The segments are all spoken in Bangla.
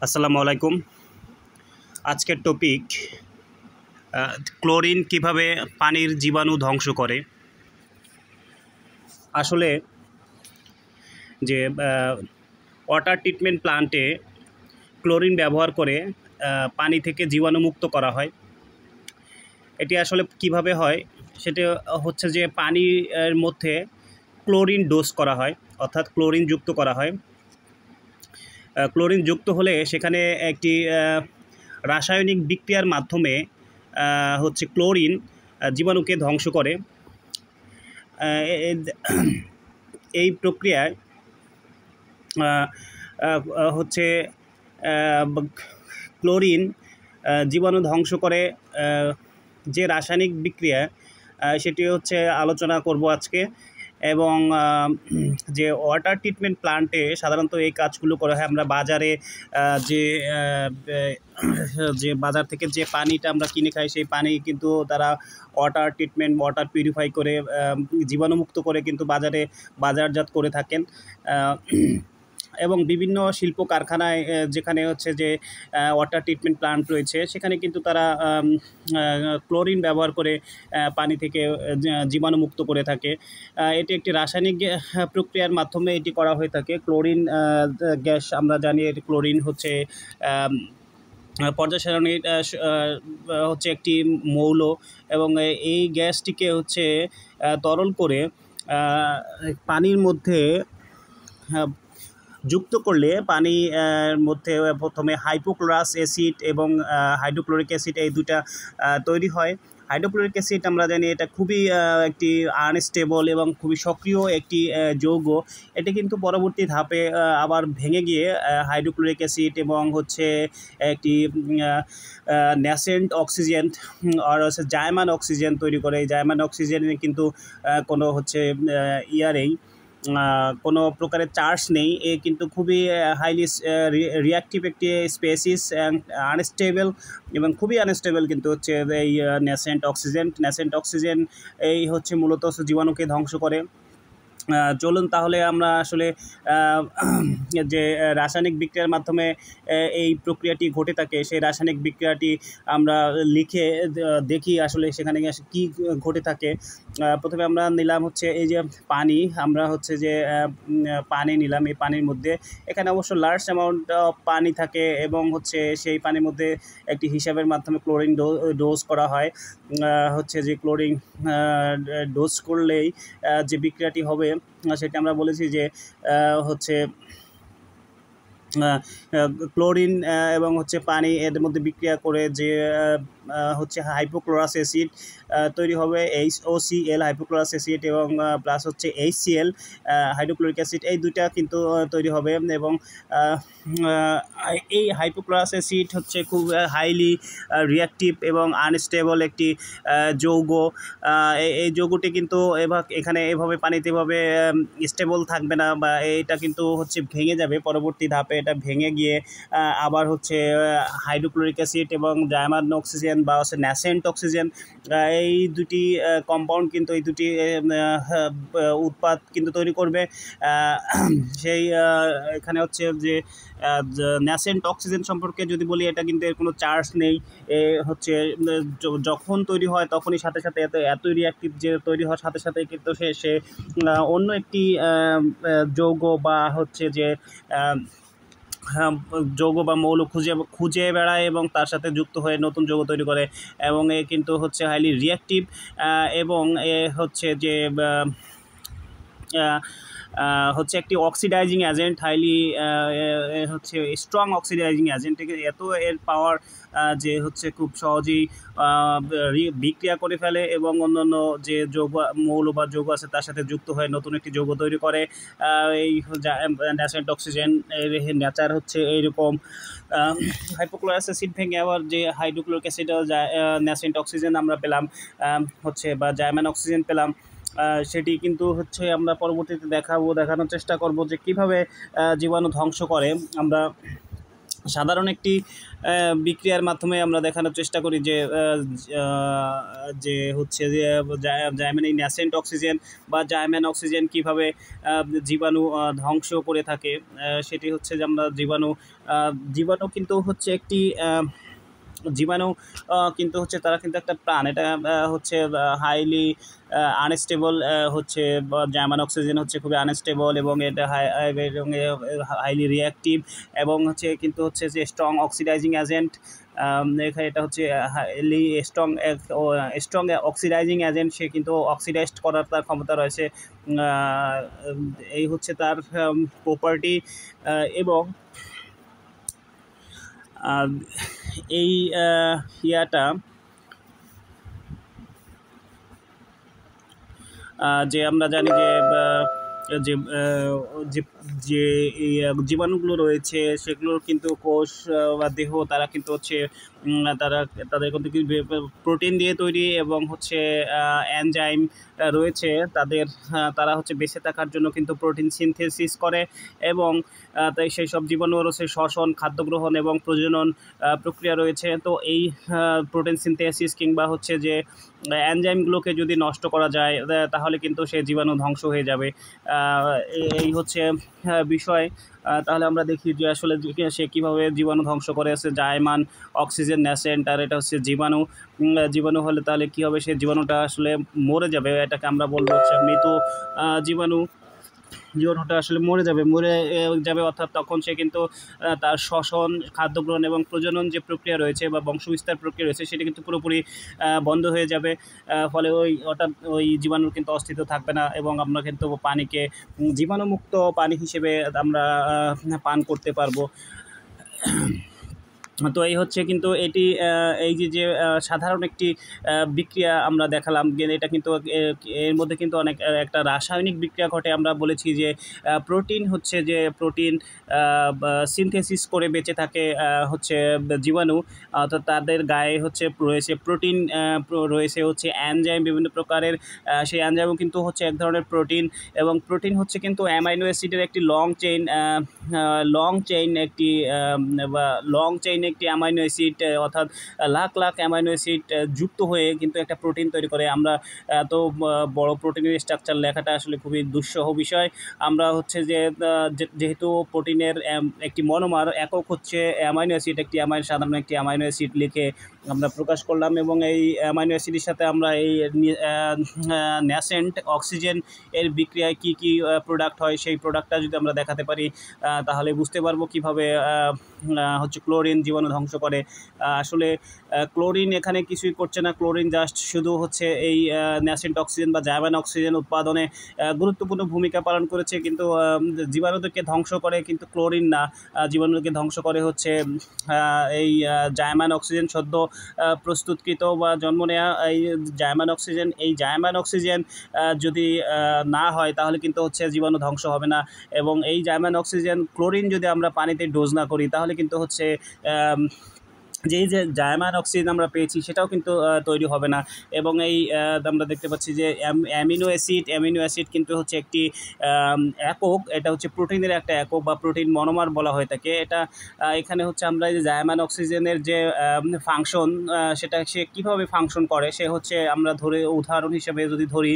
আসসালামু আলাইকুম। আজকের টপিক ক্লোরিন কিভাবে পানির জীবাণু ধ্বংস করে। আসলে যে ওয়াটার ট্রিটমেন্ট প্লান্টে ক্লোরিন ব্যবহার করে পানি থেকে জীবাণুমুক্ত করা হয়। এটি আসলে কিভাবে হয় সেটা হচ্ছে যে পানির মধ্যে ক্লোরিন ডোজ করা হয়, অর্থাৎ ক্লোরিন যুক্ত করা হয়। ক্লোরিন যুক্ত হলে সেখানে একটি রাসায়নিক বিক্রিয়ার মাধ্যমে হচ্ছে ক্লোরিন জীবাণুকে ধ্বংস করে। এই প্রক্রিয়ায় হচ্ছে ক্লোরিন জীবাণু ধ্বংস করে যে রাসায়নিক বিক্রিয়া সেটি হচ্ছে আলোচনা করব আজকে। এবং যে ওয়াটার ট্রিটমেন্ট প্লান্টে সাধারণত এই কাজগুলো করা হয়। আমরা বাজারে যে বাজার থেকে যে পানিটা আমরা কিনে খাই সেই পানি কিন্তু তারা ওয়াটার পিউরিফাই করে জীবাণুমুক্ত করে কিন্তু বাজারজাত করে থাকেন। এবং বিভিন্ন শিল্প কারখানায় যেখানে হচ্ছে যে ওয়াটার ট্রিটমেন্ট প্লান্ট রয়েছে সেখানে কিন্তু তারা ক্লোরিন ব্যবহার করে পানি থেকে জীবাণুমুক্ত করে থাকে। এটি একটি রাসায়নিক প্রক্রিয়ার মাধ্যমে এটি করা হয়ে থাকে। ক্লোরিন গ্যাস আমরা জানি, ক্লোরিন হচ্ছে পর্যায় সারণীর হচ্ছে একটি মৌল, এবং এই গ্যাসটিকে হচ্ছে তরল করে পানির মধ্যে যুক্ত করলে পানির মধ্যে প্রথমে হাইপোক্লোরাস অ্যাসিড এবং হাইড্রোক্লোরিক অ্যাসিড এই দুটা তৈরি হয়। হাইড্রোক্লোরিক অ্যাসিড আমরা জানি এটা খুবই একটি আনস্টেবল এবং খুবই সক্রিয় একটি যৌগ। এটি কিন্তু পরবর্তী ধাপে আবার ভেঙে গিয়ে হাইড্রোক্লোরিক অ্যাসিড এবং হচ্ছে একটি ন্যাসেন্ট অক্সিজেন আর হচ্ছে জায়মান অক্সিজেন তৈরি করে। এই জায়মান অক্সিজেনে কিন্তু কোনো হচ্ছে নেই, কোনো প্রকারের চার্জ নেই। এ কিন্তু খুবই হাইলি রিঅ্যাক্টিভ একটি স্পেসিস অ্যান্ড আনস্টেবল, এবং খুবই আনস্টেবল কিন্তু হচ্ছে এই ন্যাসেন্ট অক্সিজেন এই হচ্ছে মূলত জীবাণুকে ধ্বংস করে। চলুন তাহলে আমরা আসলে যে রাসায়নিক বিক্রিয়ার মাধ্যমে এই প্রক্রিয়াটি ঘটে থাকে সেই রাসায়নিক বিক্রিয়াটি আমরা লিখে দেখি আসলে সেখানে কি ঘটে থাকে। প্রথমে আমরা নিলাম হচ্ছে এই যে পানি, আমরা হচ্ছে যে পানি নিলাম। এই পানির মধ্যে এখানে অবশ্য লার্জ অ্যামাউন্ট অফ পানি থাকে, এবং হচ্ছে সেই পানির মধ্যে একটি হিসাবের মাধ্যমে ক্লোরিন ডোজ করা হয়। হচ্ছে যে ক্লোরিন ডোজ করলেই যে বিক্রিয়াটি হবে সেটা আমরা বলেছি যে হচ্ছে ক্লোরিন এবং হচ্ছে পানি এর মধ্যে বিক্রিয়া করে যে হচ্ছে হাইপোক্লোরাস অ্যাসিড তৈরি হবে, HOCl হাইপোক্লোরাস অ্যাসিড, এবং প্লাস হচ্ছে HCl হাইড্রোক্লোরিক অ্যাসিড। এই দুইটা কিন্তু তৈরি হবে। এবং এই হাইপোক্লোরাস অ্যাসিড হচ্ছে খুব হাইলি রিঅ্যাক্টিভ এবং আনস্টেবল একটি যৌগ। এই যৌগটি কিন্তু এখানে এভাবে পানিতে এভাবে স্টেবল থাকবে না, বা এটা কিন্তু হচ্ছে ভেঙে যাবে পরবর্তী ধাপে। এটা ভেঙে গিয়ে আবার হচ্ছে হাইড্রোক্লোরিক অ্যাসিড এবং জায়মান অক্সিজেন বা হচ্ছে ন্যাসেন্ট অক্সিজেন, এই দুটি কম্পাউন্ড কিন্তু এই দুটি উৎপাদ কিন্তু তৈরি করবে। সেই এখানে হচ্ছে যে ন্যাসেন্ট অক্সিজেন সম্পর্কে যদি বলি, এটা কিন্তু এর কোনো চার্জ নেই। হচ্ছে যখন তৈরি হয় তখনই সাথে সাথে এত রিঅ্যাক্টিভ যে তৈরি হওয়ার সাথে সাথে কিন্তু সে অন্য একটি যৌগ বা হচ্ছে যে যৌগ বা মৌল খুঁজে বেড়ায় এবং তার সাথে যুক্ত হয়ে নতুন যৌগ তৈরি করে। এবং এ কিন্তু হচ্ছে হাইলি রিঅ্যাক্টিভ, এবং এ হচ্ছে যে হচ্ছে একটি অক্সিডাইজিং এজেন্ট, হাইলি হচ্ছে স্ট্রং অক্সিডাইজিং এজেন্ট। এত এর পাওয়ার যে হচ্ছে খুব সহজেই বিক্রিয়া করে ফেলে এবং অন্যান্য যে যৌগ মৌল বা যৌগ আছে তার সাথে যুক্ত হয়ে নতুন একটি যৌগ তৈরি করে। এই ন্যাসেন্ট অক্সিজেন এর নেচার হচ্ছে এইরকম। হাইপোক্লোরাস অ্যাসিড ভেঙে আবার যে হাইড্রোক্লোরিক অ্যাসিড ন্যাসেন্ট অক্সিজেন আমরা পেলাম হচ্ছে, বা জায়মান অক্সিজেন পেলাম। সেটি কিন্তু হচ্ছে আমরা পরবর্তীতে দেখানোর চেষ্টা করব যে কিভাবে জীবাণু ধ্বংস করে। আমরা সাধারণ একটি বিক্রিয়ার মাধ্যমে আমরা দেখানোর চেষ্টা করি যে যে হচ্ছে যে জাইম্যান এই ন্যাসেন্ট অক্সিজেন বা জাইম্যান অক্সিজেন কীভাবে জীবাণু ধ্বংস করে থাকে। সেটি হচ্ছে যে আমরা জীবাণু কিন্তু হচ্ছে একটি জীবাণু কিন্তু হচ্ছে তারা কিন্তু একটা প্রাণ, এটা হচ্ছে হাইলি আনস্টেবল, হচ্ছে জার্মান অক্সিজেন হচ্ছে খুবই আনস্টেবল এবং এটা হাইলি রিঅ্যাক্টিভ এবং হচ্ছে কিন্তু হচ্ছে যে স্ট্রং অক্সিডাইজিং এজেন্ট। এখানে এটা হচ্ছে হাইলি স্ট্রং অক্সিডাইজিং এজেন্ট, সে কিন্তু অক্সিডাইজড করার তার ক্ষমতা রয়েছে। এই হচ্ছে তার প্রপার্টি। এবং এই ইয়াটা যে আমরা জানি যে যে যে জীবাণুগুলো রয়েছে সেগুলোর কিন্তু কোষ বা দেহ তারা কিন্তু হচ্ছে তাদের কিন্তু প্রোটিন দিয়ে তৈরি এবং হচ্ছে এনজাইম রয়েছে তারা হচ্ছে বেঁচে থাকার জন্য কিন্তু প্রোটিন সিনথেসিস করে এবং তাই সেই সব জীবাণুর হচ্ছে শ্বসন, খাদ্য গ্রহণ এবং প্রজনন প্রক্রিয়া রয়েছে। তো এই প্রোটিন সিনথেসিস কিংবা হচ্ছে যে এনজাইমগুলোকে যদি নষ্ট করা যায় তাহলে কিন্তু সে জীবাণু ধ্বংস হয়ে যাবে। এই হচ্ছে বিষয়। তাহলে আমরা দেখি যে আসলে সে কীভাবে জীবাণু ধ্বংস করে আছে। জাইমান অক্সিজেন ন্যাসেন্ট, আর এটা হচ্ছে জীবাণু হলে তাহলে কী হবে, সে জীবাণুটা আসলে মরে যাবে, এটাকে আমরা বলবো হচ্ছে মৃত জীবাণুটা আসলে মরে যাবে অর্থাৎ তখন সে কিন্তু তার শ্বসন, খাদ্য গ্রহণ এবং প্রজনন যে প্রক্রিয়া রয়েছে বা বংশবিস্তার প্রক্রিয়া রয়েছে সেটা কিন্তু পুরোপুরি বন্ধ হয়ে যাবে। ফলে ওই জীবাণুর কিন্তু অস্তিত্ব থাকবে না এবং আমরা কিন্তু পানিকে জীবাণুমুক্ত পানি হিসেবে আমরা পান করতে পারবো। তো এই হচ্ছে কিন্তু এটি এই যে সাধারণ একটি বিক্রিয়া আমরা দেখালাম, এটা কিন্তু এর মধ্যে কিন্তু অনেক একটা রাসায়নিক বিক্রিয়া ঘটে। আমরা বলেছি যে প্রোটিন হচ্ছে যে প্রোটিন সিনথেসিস করে বেঁচে থাকে হচ্ছে জীবাণু, অর্থাৎ তাদের গায়ে হচ্ছে রয়েছে প্রোটিন, রয়েছে হচ্ছে এনজাইম বিভিন্ন প্রকারের। সেই এনজাইমও কিন্তু হচ্ছে এক ধরনের প্রোটিন এবং প্রোটিন হচ্ছে কিন্তু অ্যামাইনো অ্যাসিডের একটি লং চেইন একটি অ্যামাইনো অ্যাসিড, অর্থাৎ লাখ লাখ অ্যামাইনো অ্যাসিড যুক্ত হয়ে কিন্তু একটা প্রোটিন তৈরি করে। আমরা এত বড় প্রোটিনের স্ট্রাকচার লেখাটা আসলে খুবই দুঃসহ বিষয়। আমরা হচ্ছে যে যেহেতু প্রোটিনের একটি মনোমার একক হচ্ছে অ্যামাইনো অ্যাসিড, সাধারণ একটি অ্যামাইনো অ্যাসিড লিখে আমরা প্রকাশ করলাম এবং এই অ্যামাইনো অ্যাসিডের সাথে আমরা এই ন্যাসেন্ট অক্সিজেন এর বিক্রিয়ায় কি কি প্রোডাক্ট হয় সেই প্রোডাক্টটা যদি আমরা দেখাতে পারি তাহলে বুঝতে পারবো কীভাবে হচ্ছে ক্লোরিন জীবাণু ধ্বংস করে। আসলে ক্লোরিন এখানে কিছুই করছে না, ক্লোরিন জাস্ট শুধু হচ্ছে এই ন্যাসেন্ট অক্সিজেন বা জাইম্যান অক্সিজেন উৎপাদনে গুরুত্বপূর্ণ ভূমিকা পালন করেছে, কিন্তু জীবাণুদেরকে ধ্বংস করে কিন্তু ক্লোরিন না, জীবাণুদেরকে ধ্বংস করে হচ্ছে এই জাইম্যান অক্সিজেন সদ্য প্রস্তুতকৃত বা জন্ম নেওয়া এই জাইম্যান অক্সিজেন যদি না হয় তাহলে কিন্তু হচ্ছে জীবাণু ধ্বংস হবে না। এবং এই জাইম্যান অক্সিজেন ক্লোরিন যদি আমরা পানিতে ডোজ না করি তাহলে কিন্তু হচ্ছে যে জাইম্যান অক্সিজেন আমরা পেয়েছি সেটাও কিন্তু তৈরি হবে না। এবং এই আমরা দেখতে পাচ্ছি যে অ্যামিনো অ্যাসিড কিন্তু হচ্ছে একটি একক, এটা হচ্ছে প্রোটিনের একটা একক বা প্রোটিন মনোমার বলা হয়ে থাকে। এটা এখানে হচ্ছে আমরা এই যে জাইম্যান অক্সিজেনের যে ফাংশন সেটা সে কীভাবে ফাংশন করে, সে হচ্ছে আমরা উদাহরণ হিসেবে যদি ধরি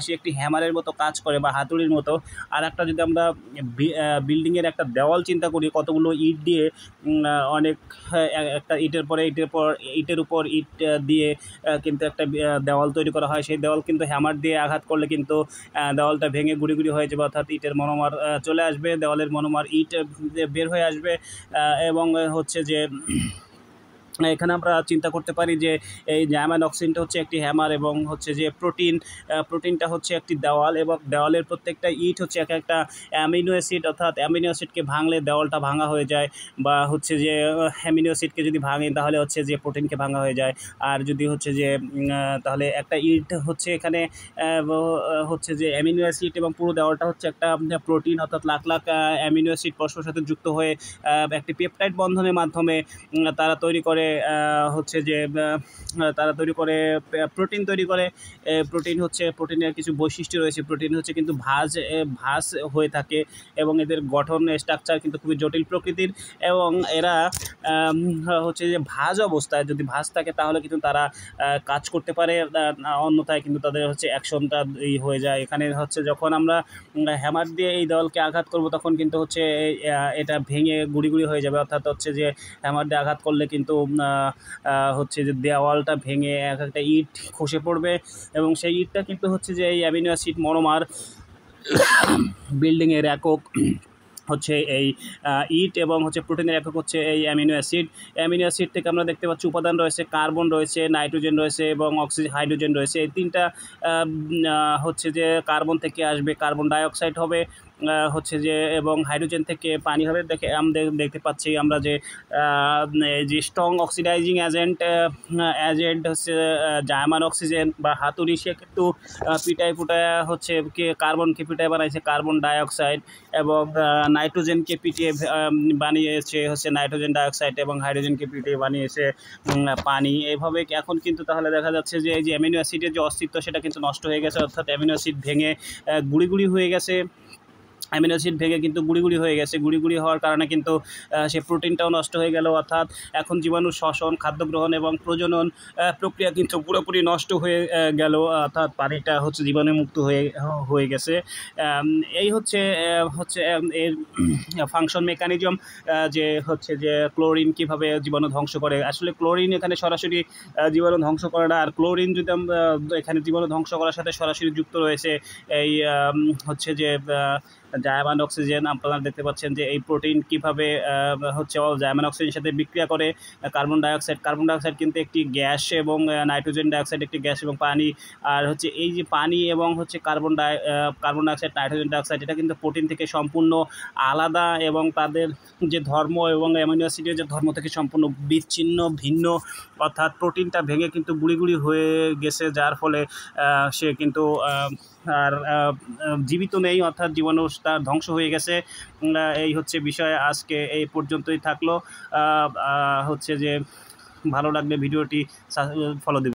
সে একটি হ্যামারের মতো কাজ করে বা হাতুড়ির মতো। আর একটা যদি আমরা বিল্ডিংয়ের একটা দেওয়াল চিন্তা করি, কতগুলো ইট দিয়ে অনেক একটা ইটের উপর ইট দিয়ে কিন্তু একটা দেওয়াল তৈরি করা হয়। সেই দেওয়াল কিন্তু হ্যামার দিয়ে আঘাত করলে কিন্তু দেওয়ালটা ভেঙে গুঁড়ি হয়ে যাবে, অর্থাৎ ইটের মনোমার চলে আসবে, দেওয়ালের মনোমার ইট বের হয়ে আসবে। এবং হচ্ছে যে এখানে আমরা চিন্তা করতে পারি যে এই জাইম্যান অক্সিজেনটা হচ্ছে একটি হ্যামার এবং হচ্ছে যে প্রোটিনটা হচ্ছে একটি দেওয়াল এবং দেওয়ালের প্রত্যেকটা ইট হচ্ছে একটা অ্যামিনো অ্যাসিড, অর্থাৎ অ্যামিনো অ্যাসিডকে ভাঙলে দেওয়ালটা ভাঙা হয়ে যায়, বা হচ্ছে যে অ্যামিনো অ্যাসিডকে যদি ভাঙে তাহলে হচ্ছে যে প্রোটিনকে ভাঙা হয়ে যায়। আর যদি হচ্ছে যে তাহলে একটা ইট হচ্ছে এখানে হচ্ছে যে অ্যামিনো অ্যাসিড এবং পুরো দেওয়ালটা হচ্ছে একটা প্রোটিন, অর্থাৎ লাখ লাখ অ্যামিনো অ্যাসিড পরস্পরের সাথে যুক্ত হয়ে একটি পেপটাইড বন্ধনের মাধ্যমে তারা তৈরি করে হচ্ছে যে তারা তৈরি করে প্রোটিন তৈরি করে। প্রোটিন হচ্ছে প্রোটিনের কিছু বৈশিষ্ট্য রয়েছে। প্রোটিন হচ্ছে কিন্তু ভাঁজ হয়ে থাকে এবং এদের গঠন স্ট্রাকচার কিন্তু খুবই জটিল প্রকৃতির এবং এরা হচ্ছে যে ভাঁজ অবস্থায় যদি ভাঁজ থাকে তাহলে কিন্তু তারা কাজ করতে পারে, অন্যথায় কিন্তু তাদের হচ্ছে অ্যাকশনটা হয়ে যায়। এখানে হচ্ছে যখন আমরা হ্যামার দিয়ে এই দেওয়ালকে আঘাত করব তখন কিন্তু হচ্ছে এটা ভেঙে গুঁড়ি হয়ে যাবে, অর্থাৎ হচ্ছে যে হ্যামার দিয়ে আঘাত করলে কিন্তু হচ্ছে যে দেওয়ালটা ভেঙে একটা ইট খসে পড়বে এবং সেই ইটটা কিন্তু হচ্ছে যে এই অ্যামিনো অ্যাসিড মনোমার বিল্ডিংয়ের একক হচ্ছে এই ইট এবং হচ্ছে প্রোটিনের একক হচ্ছে এই অ্যামিনো অ্যাসিড। অ্যামিনো অ্যাসিড থেকে আমরা দেখতে পাচ্ছি উপাদান রয়েছে, কার্বন রয়েছে, নাইট্রোজেন রয়েছে এবং হাইড্রোজেন রয়েছে। এই তিনটা হচ্ছে যে কার্বন থেকে আসবে কার্বন ডাইঅক্সাইড হবে, হচ্ছে যে এবং হাইড্রোজেন থেকে পানি হবে। আমরা দেখতে পাচ্ছি আমরা যে স্ট্রং অক্সিডাইজিং এজেন্ট হচ্ছে জার্মান অক্সিজেন বা হাতুড়ি, সে কিন্তু পিটায় হচ্ছে কার্বনকে পিটায় বানাইছে কার্বন ডাইঅক্সাইড এবং নাইট্রোজেনকে পিটিয়ে বানিয়েছে হচ্ছে নাইট্রোজেন ডাইঅক্সাইড এবং হাইড্রোজেনকে পিটিয়ে বানিয়েছে পানি। এইভাবে এখন কিন্তু তাহলে দেখা যাচ্ছে যে এই যে অ্যামিনো অ্যাসিডের যে অস্তিত্ব সেটা কিন্তু নষ্ট হয়ে গেছে, অর্থাৎ অ্যামিনো অ্যাসিড ভেঙে গুঁড়ি হয়ে গেছে। অ্যামিনো অ্যাসিড ভেঙে কিন্তু গুঁড়ি হয়ে গেছে। গুঁড়ি হওয়ার কারণে কিন্তু সে প্রোটিনটাও নষ্ট হয়ে গেল, অর্থাৎ এখন জীবাণুর শ্বসন, খাদ্য গ্রহণ এবং প্রজনন প্রক্রিয়া কিন্তু পুরোপুরি নষ্ট হয়ে গেল, অর্থাৎ পানিটা হচ্ছে জীবাণুমুক্ত হয়ে গেছে। এই হচ্ছে এর ফাংশন মেকানিজম, যে হচ্ছে যে ক্লোরিন কীভাবে জীবাণু ধ্বংস করে। আসলে ক্লোরিন এখানে সরাসরি জীবাণু ধ্বংস করে না, আর ক্লোরিন যদি এখানে জীবাণু ধ্বংস করার সাথে সরাসরি যুক্ত রয়েছে এই হচ্ছে যে জার্মান অক্সিজেন। আপনারা দেখতে পাচ্ছেন যে এই প্রোটিন কীভাবে হচ্ছে জার্মান অক্সিজেনের সাথে বিক্রিয়া করে কার্বন ডাইঅক্সাইড কিন্তু একটি গ্যাস এবং নাইট্রোজেন ডাইঅক্সাইড একটি গ্যাস এবং পানি, আর হচ্ছে এই যে পানি এবং হচ্ছে কার্বন ডাইঅক্সাইড, নাইট্রোজেন ডাইঅক্সাইড, এটা কিন্তু প্রোটিন থেকে সম্পূর্ণ আলাদা এবং তাদের যে ধর্ম এবং অ্যামিনো অ্যাসিডের যে ধর্ম থেকে সম্পূর্ণ ভিন্ন, অর্থাৎ প্রোটিনটা ভেঙে কিন্তু গুঁড়ি হয়ে গেছে, যার ফলে সে কিন্তু আর জীবিত নেই, অর্থাৎ জীবাণু তার ধ্বংস হয়ে গেছে। এই হচ্ছে বিষয়, আজকে এই পর্যন্তই থাকলো। হচ্ছে যে ভালো লাগলে ভিডিওটি ফলো দিবেন।